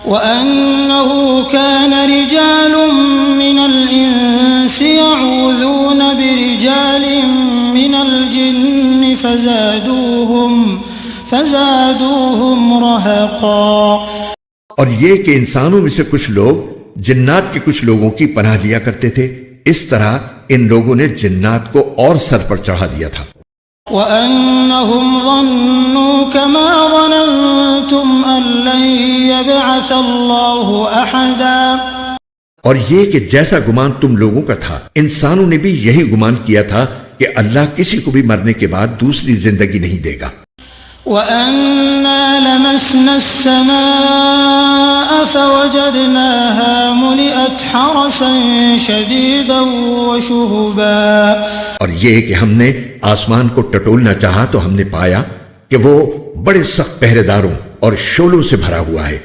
वअन्नहु कान रिजालुम मिनल इंसि यऊज़ून बिरिजालिम मिनल जिन्नि फज़ादूहुम रहक़ा। और ये कि इंसानों में से कुछ लोग जिन्नात के कुछ लोगों की पनाह लिया करते थे, इस तरह इन लोगों ने जिन्नात को और सर पर चढ़ा दिया था। वअन्नहुम ज़न्नू कमा ज़ननतुम अल्लन यबअसल्लाहु अहदा। और ये कि जैसा गुमान तुम लोगों का था, इंसानों ने भी यही गुमान किया था कि अल्लाह किसी को भी मरने के बाद दूसरी जिंदगी नहीं देगा। वअन्ना लमसना अस्समाअ फवजदनाहा मुलिअत हरसन शदीदन व शुहुबा। और ये कि हमने आसमान को टटोलना चाहा तो हमने पाया कि वो बड़े सख्त पहरेदारों और शोलों से भरा हुआ है।